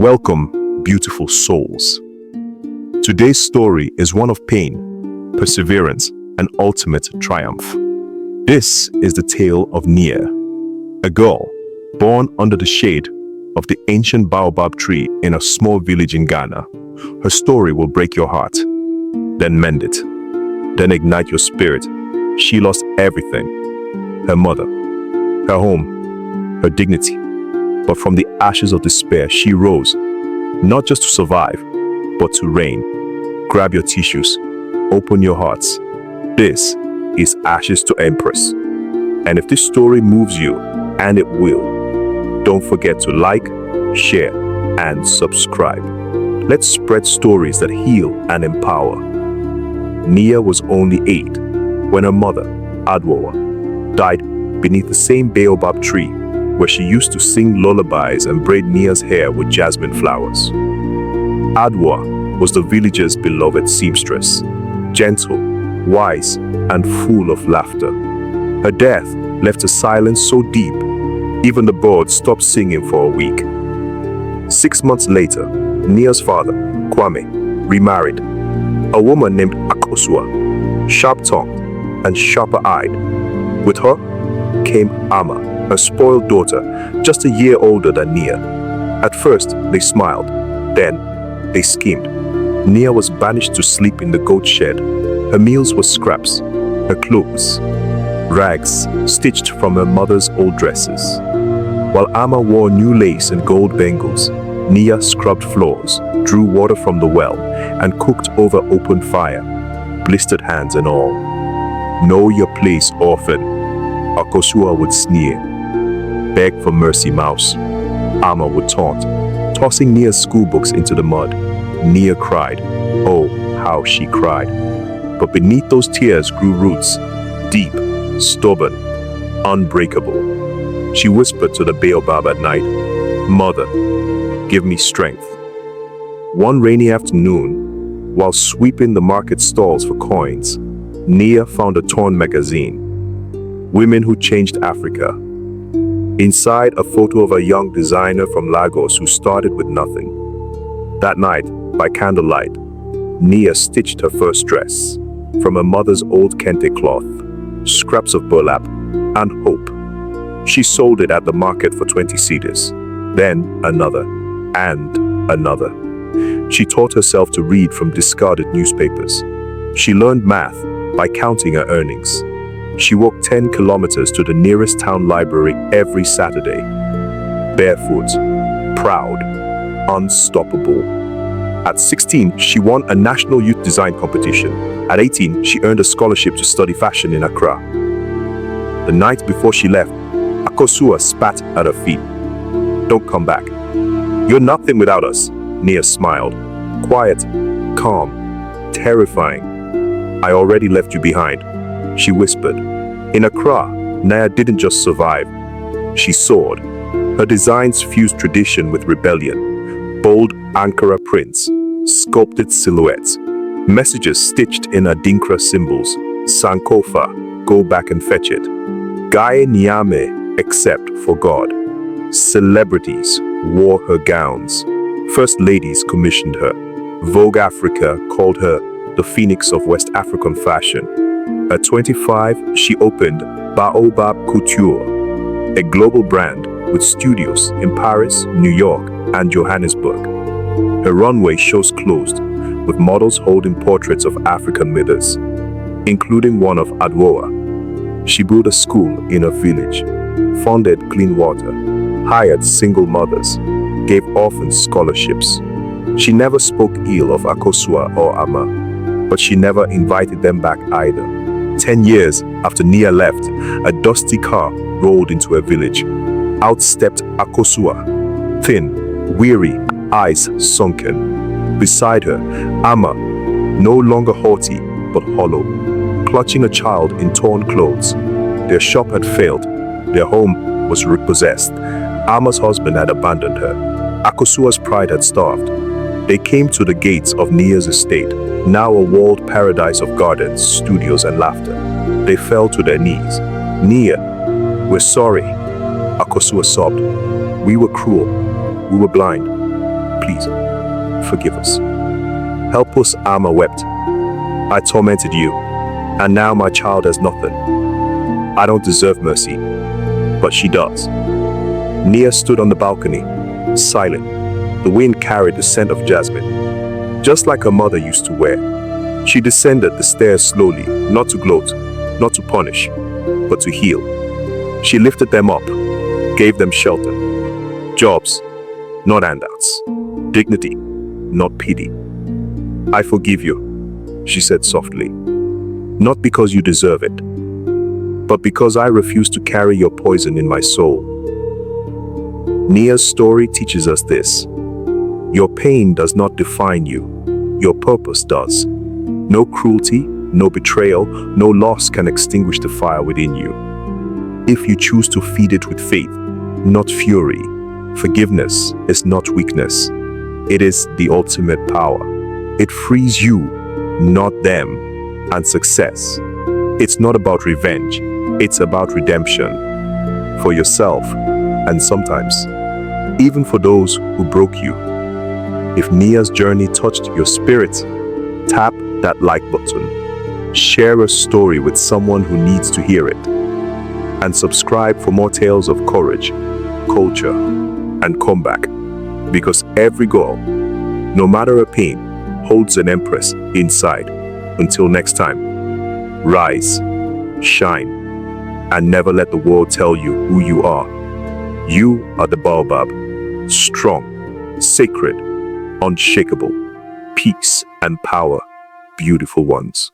Welcome, beautiful souls. Today's story is one of pain, perseverance, and ultimate triumph. This is the tale of Nia, a girl born under the shade of the ancient baobab tree in a small village in Ghana. Her story will break your heart, then mend it, then ignite your spirit. She lost everything: her mother, her home, her dignity. But from the ashes of despair, she rose, not just to survive, but to reign. Grab your tissues, open your hearts. This is Ashes to Empress. And if this story moves you, and it will, don't forget to like, share, and subscribe. Let's spread stories that heal and empower. Nia was only 8 when her mother, Adwoa, died beneath the same baobab tree where she used to sing lullabies and braid Nia's hair with jasmine flowers. Adwoa was the village's beloved seamstress, gentle, wise, and full of laughter. Her death left a silence so deep, even the birds stopped singing for a week. 6 months later, Nia's father, Kwame, remarried a woman named Akosua, sharp-tongued and sharper-eyed. With her came Ama, a spoiled daughter, just a year older than Nia. At first, they smiled. Then, they schemed. Nia was banished to sleep in the goat shed. Her meals were scraps, her clothes, rags stitched from her mother's old dresses. While Ama wore new lace and gold bangles, Nia scrubbed floors, drew water from the well, and cooked over open fire, blistered hands and all. "Know your place, orphan," Akosua would sneer. "Beg for mercy, mouse," Ama would taunt, tossing Nia's school books into the mud. Nia cried. Oh, how she cried. But beneath those tears grew roots, deep, stubborn, unbreakable. She whispered to the baobab at night, "Mother, give me strength." One rainy afternoon, while sweeping the market stalls for coins, Nia found a torn magazine, Women Who Changed Africa. Inside, a photo of a young designer from Lagos who started with nothing. That night, by candlelight, Nia stitched her first dress from her mother's old kente cloth, scraps of burlap, and hope. She sold it at the market for 20 cedis, then another, and another. She taught herself to read from discarded newspapers. She learned math by counting her earnings. She walked 10 kilometers to the nearest town library every Saturday. Barefoot, proud, unstoppable. At 16, she won a national youth design competition. At 18, she earned a scholarship to study fashion in Accra. The night before she left, Akosua spat at her feet. "Don't come back. You're nothing without us." Nia smiled. Quiet, calm, terrifying. "I already left you behind," she whispered. In Accra, Nia didn't just survive. She soared. Her designs fused tradition with rebellion. Bold Ankara prints, sculpted silhouettes, messages stitched in Adinkra symbols. Sankofa, go back and fetch it. Gaye Nyame, except for God. Celebrities wore her gowns. First ladies commissioned her. Vogue Africa called her the phoenix of West African fashion. At 25, she opened Baobab Couture, a global brand with studios in Paris, New York, and Johannesburg. Her runway shows closed, with models holding portraits of African myths, including one of Adwoa. She built a school in her village, funded clean water, hired single mothers, gave orphans scholarships. She never spoke ill of Akosua or Ama, but she never invited them back either. 10 years after Nia left, a dusty car rolled into her village. Out stepped Akosua, thin, weary, eyes sunken. Beside her, Ama, no longer haughty, but hollow, clutching a child in torn clothes. Their shop had failed. Their home was repossessed. Ama's husband had abandoned her. Akosua's pride had starved. They came to the gates of Nia's estate, now a walled paradise of gardens, studios, and laughter. They fell to their knees. "Nia, we're sorry," Akosua sobbed. "We were cruel. We were blind. forgive us. Help us, Alma wept. I tormented you, and now my child has nothing. I don't deserve mercy, but she does. Nia stood on the balcony, silent. The wind carried the scent of jasmine, just like her mother used to wear. She descended the stairs slowly, not to gloat, not to punish, but to heal. She lifted them up, gave them shelter, jobs, not handouts, dignity, not pity. I forgive you, she said softly, not because you deserve it, but because I refuse to carry your poison in my soul. Nia's story teaches us this. Your pain does not define you, your purpose does. No cruelty, no betrayal, no loss can extinguish the fire within you. If you choose to feed it with faith, not fury, forgiveness is not weakness. It is the ultimate power. It frees you, not them, and success. It's not about revenge, it's about redemption. For yourself, and sometimes, even for those who broke you. If Nia's journey touched your spirit, tap that like button. Share a story with someone who needs to hear it. And subscribe for more tales of courage, culture, and comeback. Because every girl, no matter her pain, holds an empress inside. Until next time, rise, shine, and never let the world tell you who you are. You are the baobab, strong, sacred, unshakable, peace and power, beautiful ones.